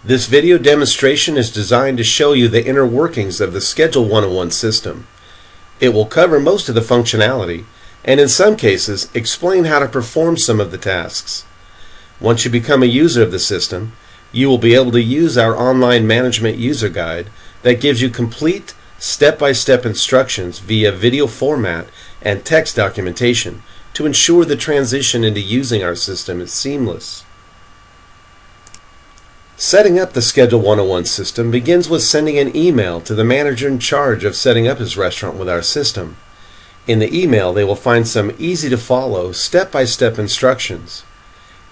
This video demonstration is designed to show you the inner workings of the Schedule 101 system. It will cover most of the functionality and in some cases explain how to perform some of the tasks. Once you become a user of the system, you will be able to use our online management user guide that gives you complete step-by-step instructions via video format and text documentation to ensure the transition into using our system is seamless. Setting up the Schedule 101 system begins with sending an email to the manager in charge of setting up his restaurant with our system. In the email, they will find some easy-to-follow, step-by-step instructions.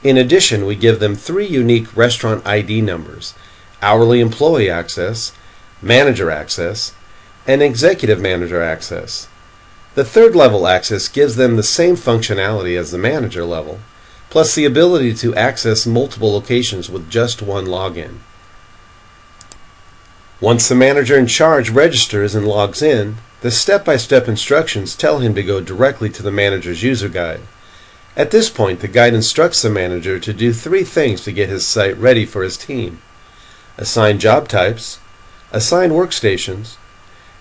In addition, we give them 3 unique restaurant ID numbers: hourly employee access, manager access, and executive manager access. The third level access gives them the same functionality as the manager level, plus the ability to access multiple locations with just one login. Once the manager in charge registers and logs in, the step-by-step instructions tell him to go directly to the manager's user guide. At this point, the guide instructs the manager to do 3 things to get his site ready for his team: assign job types, assign workstations,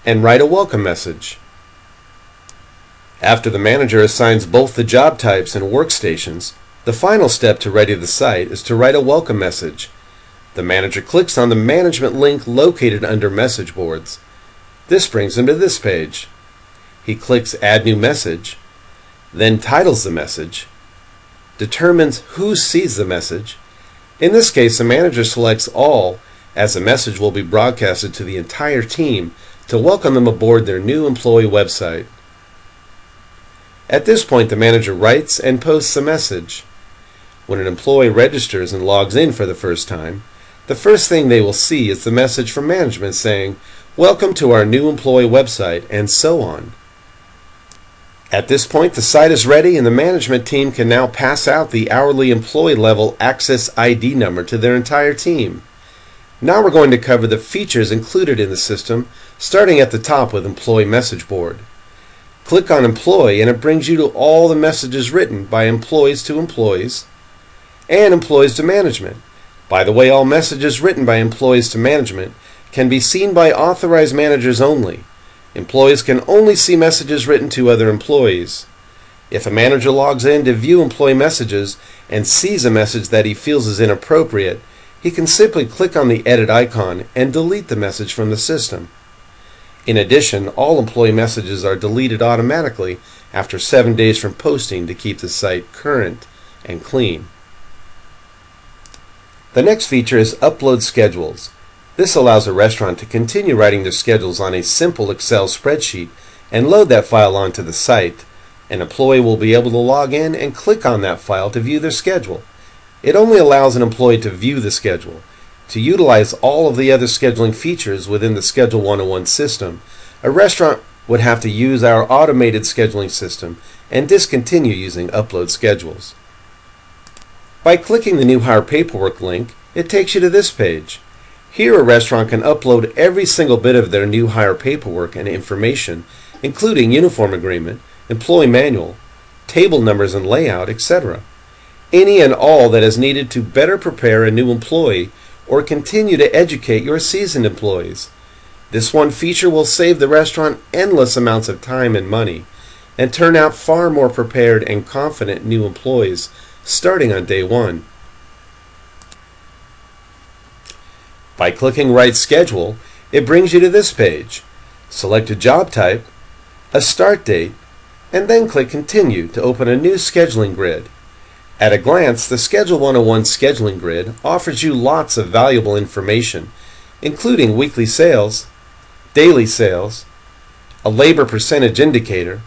and write a welcome message. After the manager assigns both the job types and workstations, the final step to ready the site is to write a welcome message. The manager clicks on the management link located under message boards. This brings him to this page. He clicks Add New Message, then titles the message, determines who sees the message. In this case, the manager selects All, as the message will be broadcasted to the entire team to welcome them aboard their new employee website. At this point, the manager writes and posts a message. When an employee registers and logs in for the first time, the first thing they will see is the message from management saying, "Welcome to our new employee website," and so on. At this point, the site is ready and the management team can now pass out the hourly employee level access ID number to their entire team. Now we're going to cover the features included in the system, starting at the top with Employee Message Board. Click on Employee and it brings you to all the messages written by employees to employees and employees to management. By the way, all messages written by employees to management can be seen by authorized managers only. Employees can only see messages written to other employees. If a manager logs in to view employee messages and sees a message that he feels is inappropriate, he can simply click on the edit icon and delete the message from the system. In addition, all employee messages are deleted automatically after 7 days from posting to keep the site current and clean. The next feature is Upload Schedules. This allows a restaurant to continue writing their schedules on a simple Excel spreadsheet and load that file onto the site. An employee will be able to log in and click on that file to view their schedule. It only allows an employee to view the schedule. To utilize all of the other scheduling features within the Schedule 101 system, a restaurant would have to use our automated scheduling system and discontinue using Upload Schedules. By clicking the New Hire Paperwork link, it takes you to this page. Here, a restaurant can upload every single bit of their new hire paperwork and information, including uniform agreement, employee manual, table numbers and layout, etc. Any and all that is needed to better prepare a new employee or continue to educate your seasoned employees. This one feature will save the restaurant endless amounts of time and money and turn out far more prepared and confident new employees starting on day 1. By clicking Write Schedule, it brings you to this page. Select a job type, a start date, and then click Continue to open a new scheduling grid. At a glance, the Schedule 101 scheduling grid offers you lots of valuable information, including weekly sales, daily sales, a labor percentage indicator,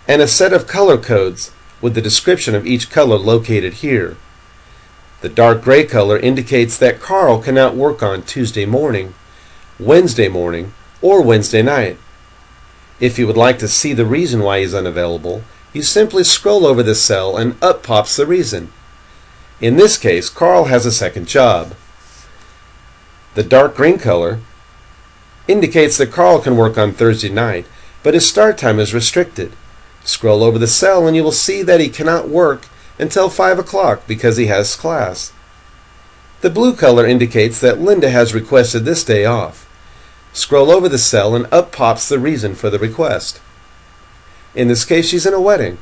and a set of color codes with the description of each color located here. The dark gray color indicates that Carl cannot work on Tuesday morning, Wednesday morning, or Wednesday night. If you would like to see the reason why he is unavailable, you simply scroll over the cell and up pops the reason. In this case, Carl has a second job. The dark green color indicates that Carl can work on Thursday night, but his start time is restricted. Scroll over the cell and you will see that he cannot work until 5 o'clock because he has class. The blue color indicates that Linda has requested this day off. Scroll over the cell and up pops the reason for the request. In this case, she's in a wedding.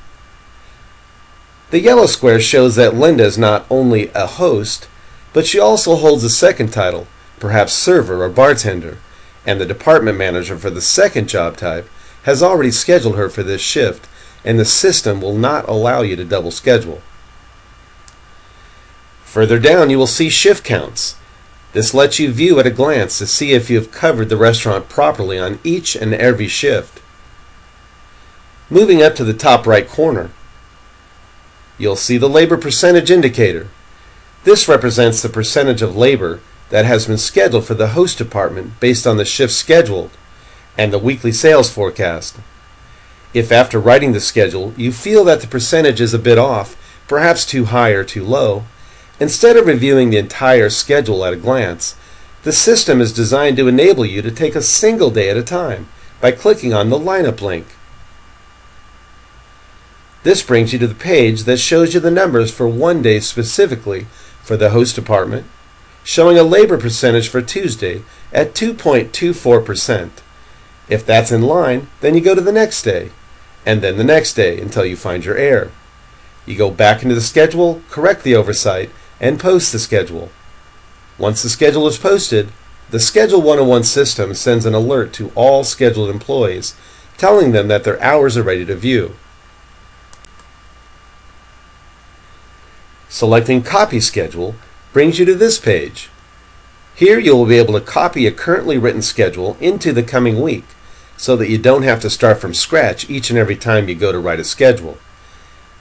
The yellow square shows that Linda is not only a host, but she also holds a second title, perhaps server or bartender, and the department manager for the second job type has already scheduled her for this shift, and the system will not allow you to double schedule. Further down, you will see shift counts. This lets you view at a glance to see if you have covered the restaurant properly on each and every shift. Moving up to the top right corner, you'll see the labor percentage indicator. This represents the percentage of labor that has been scheduled for the host department based on the shift scheduled and the weekly sales forecast. If after writing the schedule you feel that the percentage is a bit off, perhaps too high or too low, instead of reviewing the entire schedule at a glance, the system is designed to enable you to take a single day at a time by clicking on the lineup link. This brings you to the page that shows you the numbers for one day specifically for the host department, showing a labor percentage for Tuesday at 2.24%. If that's in line, then you go to the next day, and then the next day until you find your error. You go back into the schedule, correct the oversight, and post the schedule. Once the schedule is posted, the Schedule 101 system sends an alert to all scheduled employees, telling them that their hours are ready to view. Selecting Copy Schedule brings you to this page. Here you will be able to copy a currently written schedule into the coming week, so that you don't have to start from scratch each and every time you go to write a schedule.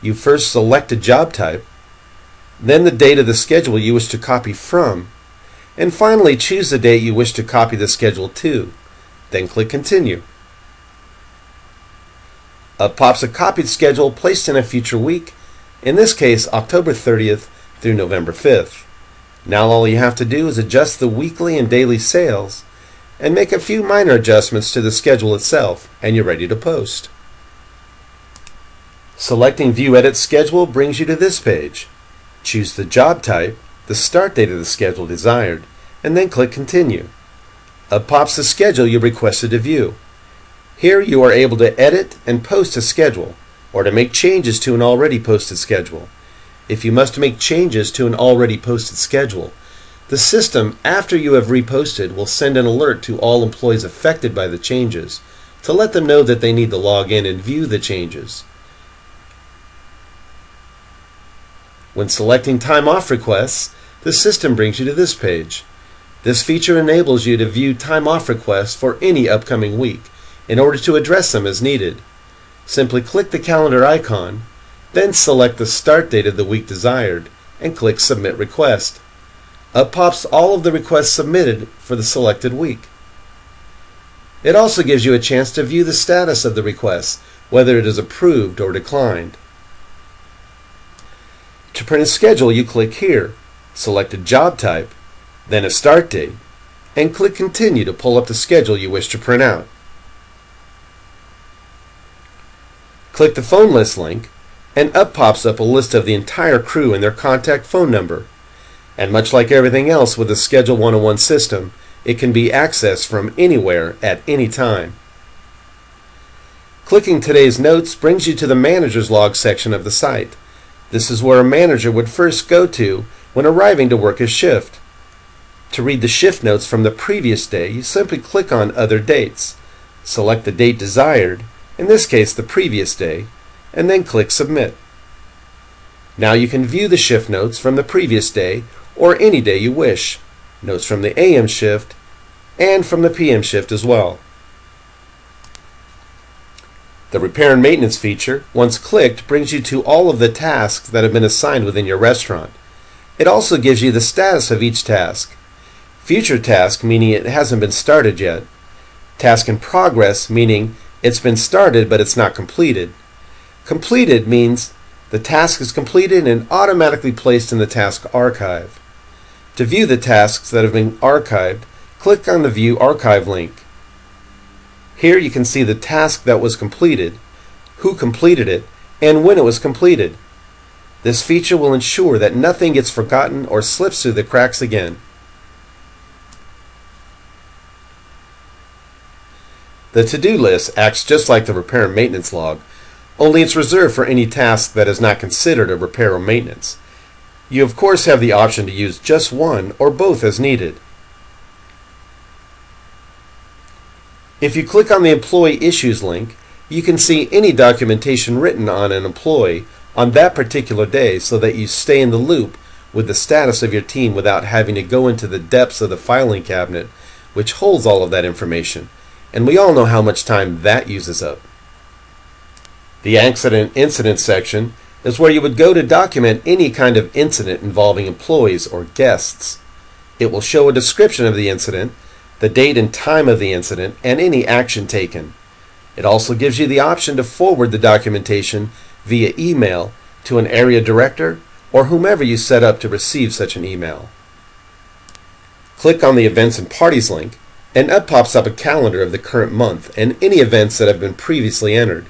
You first select a job type, then the date of the schedule you wish to copy from, and finally choose the date you wish to copy the schedule to. Then click Continue. Up pops a copied schedule placed in a future week, in this case October 30th through November 5th. Now all you have to do is adjust the weekly and daily sales and make a few minor adjustments to the schedule itself, and you're ready to post. Selecting View Edit Schedule brings you to this page. Choose the job type, the start date of the schedule desired, and then click Continue. Up pops the schedule you requested to view. Here you are able to edit and post a schedule, or to make changes to an already posted schedule. If you must make changes to an already posted schedule, the system, after you have reposted, will send an alert to all employees affected by the changes to let them know that they need to log in and view the changes. When selecting time off requests, the system brings you to this page. This feature enables you to view time off requests for any upcoming week in order to address them as needed. Simply click the calendar icon, then select the start date of the week desired and click Submit Request. Up pops all of the requests submitted for the selected week. It also gives you a chance to view the status of the request, whether it is approved or declined. To print a schedule, you click here, select a job type, then a start date, and click Continue to pull up the schedule you wish to print out. Click the phone list link, and up pops up a list of the entire crew and their contact phone number. And much like everything else with the Schedule 101 system, it can be accessed from anywhere at any time. Clicking Today's Notes brings you to the Manager's Log section of the site. This is where a manager would first go to when arriving to work his shift. To read the shift notes from the previous day, you simply click on Other Dates, select the date desired, in this case the previous day, and then click Submit. Now you can view the shift notes from the previous day or any day you wish, notes from the AM shift and from the PM shift as well. The Repair and Maintenance feature, once clicked, brings you to all of the tasks that have been assigned within your restaurant. It also gives you the status of each task. Future task, meaning it hasn't been started yet. Task in progress, meaning it's been started but it's not completed. Completed means the task is completed and automatically placed in the task archive. To view the tasks that have been archived, click on the View Archive link. Here you can see the task that was completed, who completed it, and when it was completed. This feature will ensure that nothing gets forgotten or slips through the cracks again. The to-do list acts just like the repair and maintenance log, only it's reserved for any task that is not considered a repair or maintenance. You of course have the option to use just one or both as needed. If you click on the Employee Issues link, you can see any documentation written on an employee on that particular day so that you stay in the loop with the status of your team without having to go into the depths of the filing cabinet which holds all of that information, and we all know how much time that uses up. The Accident Incident section is where you would go to document any kind of incident involving employees or guests. It will show a description of the incident, the date and time of the incident, and any action taken. It also gives you the option to forward the documentation via email to an area director or whomever you set up to receive such an email. Click on the Events and Parties link, and up pops up a calendar of the current month and any events that have been previously entered.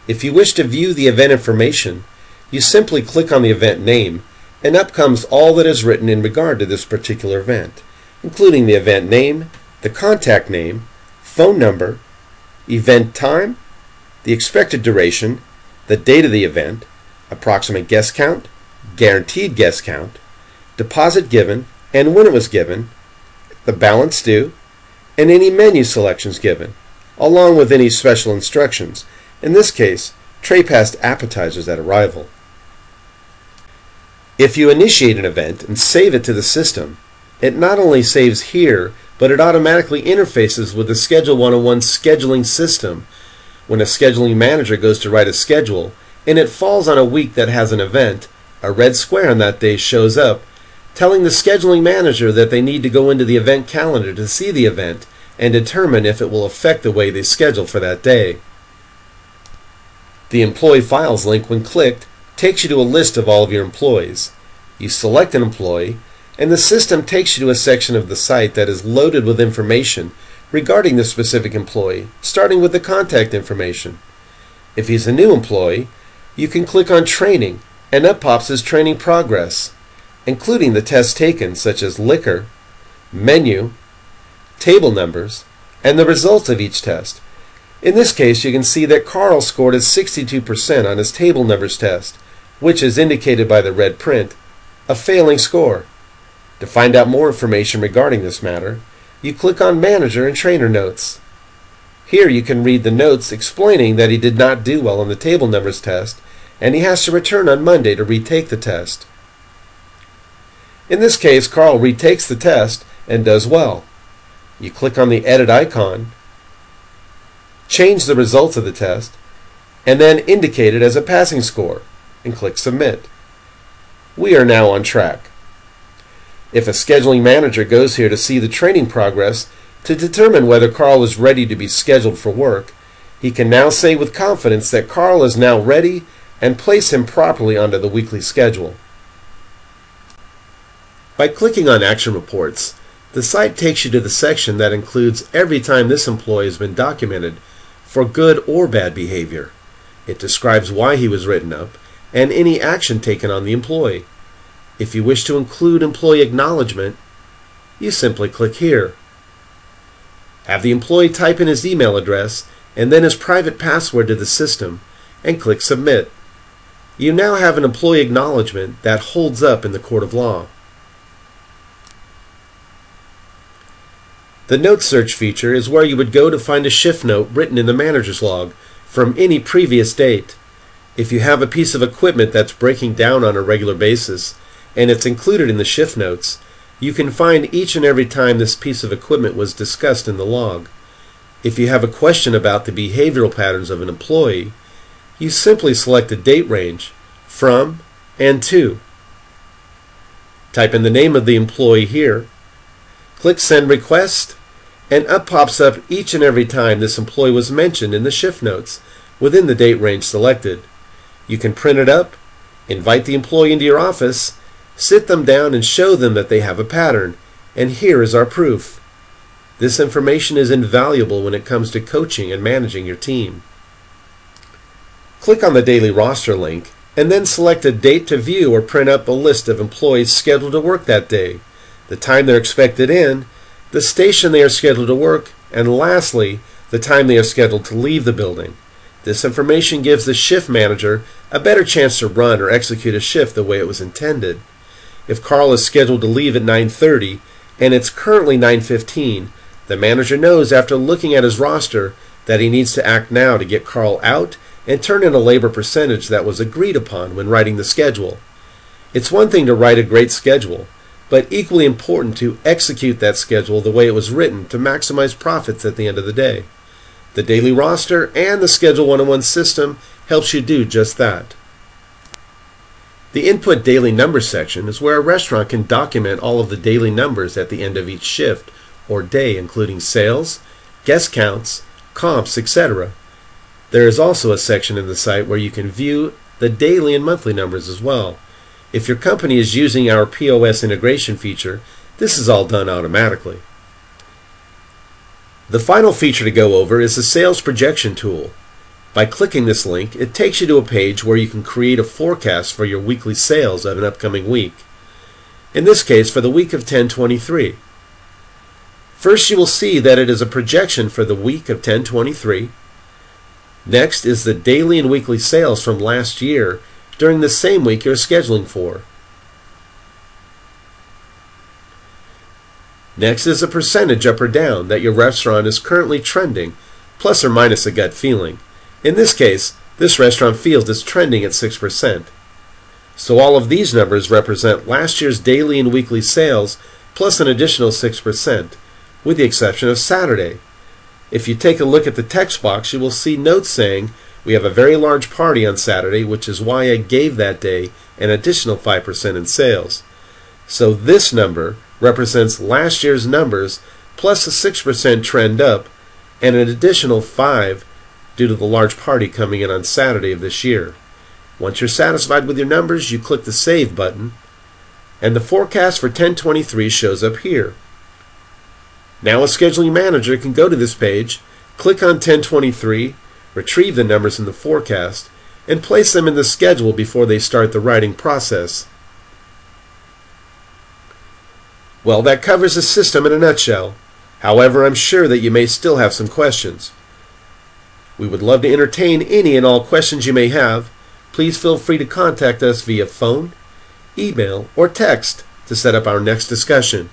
If you wish to view the event information, you simply click on the event name, and up comes all that is written in regard to this particular event, including the event name, the contact name, phone number, event time, the expected duration, the date of the event, approximate guest count, guaranteed guest count, deposit given and when it was given, the balance due, and any menu selections given, along with any special instructions, in this case, tray passed appetizers at arrival. If you initiate an event and save it to the system, it not only saves here, but it automatically interfaces with the Schedule101 scheduling system when a scheduling manager goes to write a schedule and it falls on a week that has an event. A red square on that day shows up, telling the scheduling manager that they need to go into the event calendar to see the event and determine if it will affect the way they schedule for that day. The Employee Files link, when clicked, takes you to a list of all of your employees. You select an employee, and the system takes you to a section of the site that is loaded with information regarding the specific employee, starting with the contact information. If he's a new employee, you can click on Training, and up pops his training progress, including the tests taken such as liquor, menu, table numbers, and the results of each test. In this case, you can see that Carl scored a 62% on his table numbers test, which is indicated by the red print, a failing score. To find out more information regarding this matter, you click on Manager and Trainer Notes. Here you can read the notes explaining that he did not do well on the table numbers test and he has to return on Monday to retake the test. In this case, Carl retakes the test and does well. You click on the Edit icon, change the results of the test, and then indicate it as a passing score, and click Submit. We are now on track. If a scheduling manager goes here to see the training progress to determine whether Carl is ready to be scheduled for work, he can now say with confidence that Carl is now ready and place him properly onto the weekly schedule. By clicking on Action Reports, the site takes you to the section that includes every time this employee has been documented for good or bad behavior. It describes why he was written up and any action taken on the employee. If you wish to include employee acknowledgement, you simply click here. Have the employee type in his email address and then his private password to the system and click Submit. You now have an employee acknowledgement that holds up in the court of law. The Note Search feature is where you would go to find a shift note written in the manager's log from any previous date. If you have a piece of equipment that's breaking down on a regular basis and it's included in the shift notes, you can find each and every time this piece of equipment was discussed in the log. If you have a question about the behavioral patterns of an employee, you simply select the date range, from and to. Type in the name of the employee here, click Send Request, and up pops up each and every time this employee was mentioned in the shift notes within the date range selected. You can print it up, invite the employee into your office, sit them down and show them that they have a pattern, and here is our proof. This information is invaluable when it comes to coaching and managing your team. Click on the Daily Roster link and then select a date to view or print up a list of employees scheduled to work that day, the time they're expected in, the station they are scheduled to work, and lastly, the time they are scheduled to leave the building. This information gives the shift manager a better chance to run or execute a shift the way it was intended. If Carl is scheduled to leave at 9:30 and it's currently 9:15, the manager knows after looking at his roster that he needs to act now to get Carl out and turn in a labor percentage that was agreed upon when writing the schedule. It's one thing to write a great schedule, but equally important to execute that schedule the way it was written to maximize profits at the end of the day. The daily roster and the Schedule101 system helps you do just that. The Input Daily Numbers section is where a restaurant can document all of the daily numbers at the end of each shift or day, including sales, guest counts, comps, etc. There is also a section in the site where you can view the daily and monthly numbers as well. If your company is using our POS integration feature, this is all done automatically. The final feature to go over is the Sales Projection tool. By clicking this link, it takes you to a page where you can create a forecast for your weekly sales of an upcoming week. In this case, for the week of 10/23. First, you will see that it is a projection for the week of 10/23. Next is the daily and weekly sales from last year during the same week you're scheduling for. Next is a percentage up or down that your restaurant is currently trending, plus or minus a gut feeling. In this case, this restaurant feels it's trending at 6%. So all of these numbers represent last year's daily and weekly sales plus an additional 6%, with the exception of Saturday. If you take a look at the text box, you will see notes saying, "We have a very large party on Saturday, which is why I gave that day an additional 5% in sales." So this number represents last year's numbers plus a 6% trend up and an additional 5 due to the large party coming in on Saturday of this year. Once you're satisfied with your numbers, you click the Save button, and the forecast for 10/23 shows up here. Now a scheduling manager can go to this page, click on 10/23, retrieve the numbers in the forecast, and place them in the schedule before they start the writing process. Well, that covers the system in a nutshell. However, I'm sure that you may still have some questions. We would love to entertain any and all questions you may have. Please feel free to contact us via phone, email, or text to set up our next discussion.